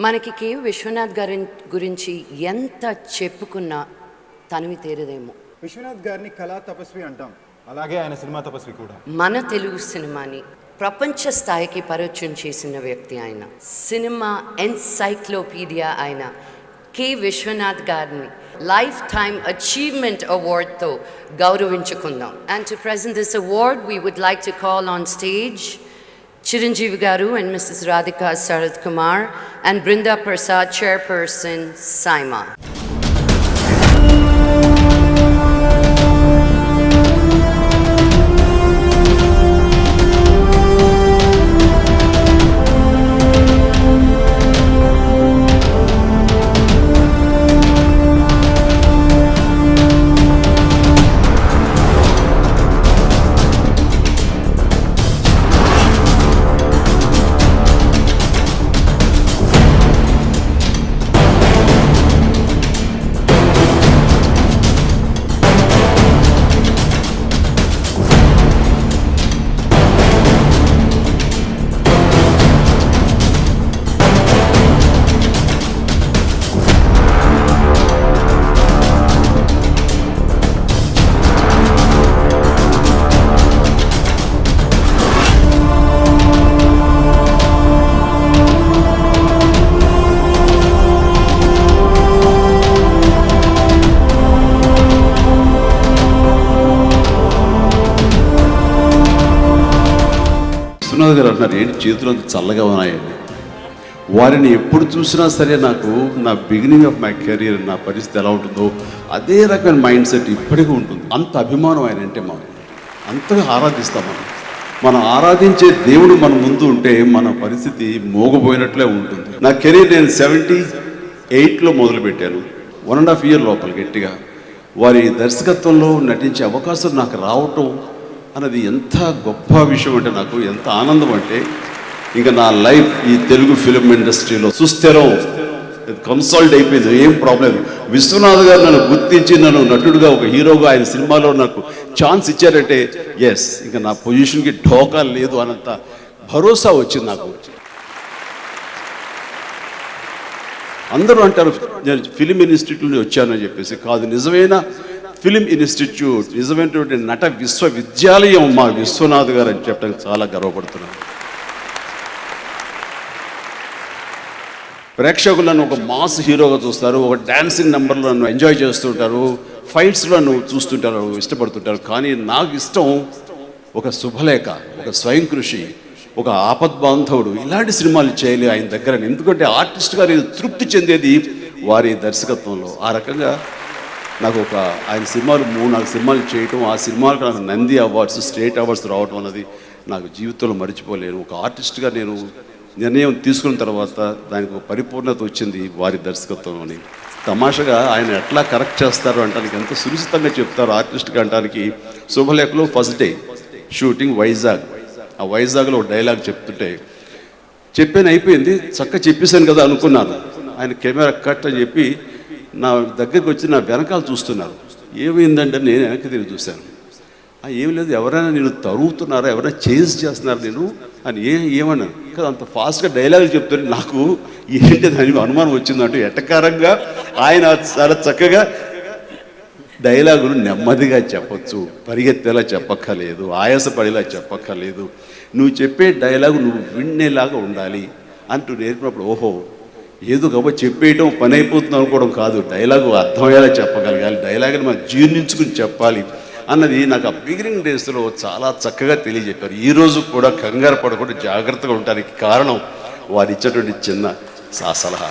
మనకి కె విశ్వనాథ్ గారి గురించి ఎంత చెప్పుకున్నా తనివి తీరదేమో. విశ్వనాథ్ గారిని కళా తపస్వి అంటాం, అలాగే ఆయన సినిమా తపస్వి కూడా. మన తెలుగు సినిమాని ప్రపంచ స్థాయికి పరిచయం చేసిన వ్యక్తి ఆయన. సినిమా ఎన్సైక్లోపీడియా ఆయన కె విశ్వనాథ్ గారిని లైఫ్ టైమ్ అచీవ్మెంట్ అవార్డ్తో గౌరవించుకుందాం. And to present this award we would like to call on stage Chiranjeevi Garu and Mrs. Radhika Sarath Kumar and Brinda Prasad, Chairperson, Saima. Vishwanath garu అంటున్నారు, ఏంటి చేతులు అంత చల్లగా ఉన్నాయండి. వారిని ఎప్పుడు చూసినా సరే నాకు నా బిగినింగ్ ఆఫ్ మై కెరీర్ నా పరిస్థితి ఎలా ఉంటుందో అదే రకమైన మైండ్ సెట్ ఇప్పటికీ ఉంటుంది. అంత అభిమానం ఆయన అంటే మనం అంతగా ఆరాధిస్తాం. మనం ఆరాధించే దేవుడు మన ముందు ఉంటే మన పరిస్థితి మోగపోయినట్లే ఉంటుంది. నా కెరీర్ నేను 78లో మొదలుపెట్టాను. 1.5 year లోపల గట్టిగా వారి దర్శకత్వంలో నటించే అవకాశం నాకు రావటం అన్నది ఎంత గొప్ప విషయం అంటే, నాకు ఎంత ఆనందం అంటే, ఇంకా నా లైఫ్ ఈ తెలుగు ఫిలిం ఇండస్ట్రీలో సుస్థిరం కన్సాల్ట్ అయిపోయింది. ఏం ప్రాబ్లం. విశ్వనాథ్ గారు నన్ను గుర్తించి నన్ను నటుడుగా ఒక హీరోగా ఆయన సినిమాలో నాకు ఛాన్స్ ఇచ్చారంటే ఎస్, ఇంకా నా పొజిషన్కి ఢోకా లేదు అన్నంత భరోసా వచ్చింది నాకు. అందరూ అంటారు నేను ఫిలిం ఇన్స్టిట్యూట్ నుండి వచ్చానని చెప్పేసి. కాదు, నిజమైన ఫిలిం ఇన్స్టిట్యూట్, నిజమైనటువంటి నట విశ్వవిద్యాలయం మా విశ్వనాథ్ గారు అని చెప్పడానికి చాలా గర్వపడుతున్నాను. ప్రేక్షకులు నన్ను ఒక మాస్ హీరోగా చూస్తారు, ఒక డాన్సింగ్ నెంబర్లో నన్ను ఎంజాయ్ చేస్తుంటారు, ఫైట్స్లో నన్ను చూస్తుంటారు, ఇష్టపడుతుంటారు. కానీ నాకు ఇష్టం ఒక శుభలేఖ, ఒక స్వయం కృషి, ఒక ఆపద్బాంధవుడు, ఇలాంటి సినిమాలు చేయాలి ఆయన దగ్గర. ఎందుకంటే ఆర్టిస్ట్గా నేను తృప్తి చెందేది వారి దర్శకత్వంలో. ఆ రకంగా నాకు ఒక ఆయన సినిమాలు 3-4 సినిమాలు చేయటం, ఆ సినిమాలకు నాకు నంది అవార్డ్స్, స్టేట్ అవార్డ్స్ రావటం అన్నది నాకు జీవితంలో మర్చిపోలేను. ఒక ఆర్టిస్ట్గా నేను నిర్ణయం తీసుకున్న తర్వాత దానికి ఒక పరిపూర్ణత వచ్చింది వారి దర్శకత్వంలోని. తమాషగా ఆయన ఎట్లా కరెక్ట్ చేస్తారు అంటానికి, ఎంత సునిశ్చితంగా చెప్తారు ఆర్టిస్ట్గా అంటానికి. శుభలేఖలో ఫస్ట్ డే షూటింగ్ వైజాగ్, ఆ వైజాగ్లో ఒక డైలాగ్ చెప్తుంటే చెప్పాను, అయిపోయింది, చక్కగా చెప్పేశాను కదా అనుకున్నాను. ఆయన కెమెరా కట్ అని చెప్పి నా దగ్గరికి వచ్చి నా వెనకాల చూస్తున్నారు. ఏమైందంటే నేను వెనక్కి తిరిగి చూశాను. ఏం లేదు, ఎవరైనా నేను తరుగుతున్నారా, ఎవరైనా చేంజ్ చేస్తున్నారు నేను అని ఏమన్నాను కదా. అంత ఫాస్ట్గా డైలాగులు చెప్తుంటే నాకు ఏంటి దాని అనుమానం వచ్చిందంటే, ఎటకారంగా ఆయన చాలా చక్కగా డైలాగులు నెమ్మదిగా చెప్పచ్చు, పరిగెత్తేలా చెప్పక్కర్లేదు, ఆయాసపడేలా చెప్పక్కర్లేదు, నువ్వు చెప్పే డైలాగు నువ్వు వినేలాగా ఉండాలి అంటూ నేర్పినప్పుడు ఓహో, ఏదో కాబట్టి చెప్పేయటం పని అయిపోతుంది అనుకోవడం కాదు, డైలాగు అర్థమయ్యేలా చెప్పగలగాలి, డైలాగ్ని మనం జీర్ణించుకుని చెప్పాలి అన్నది నాకు ఆ బిగినింగ్ డేస్లో చాలా చక్కగా తెలియజెప్పారు. ఈరోజు కూడా కంగారు పడకుండా జాగ్రత్తగా ఉండడానికి కారణం వారు ఇచ్చేటువంటి చిన్న సలహా.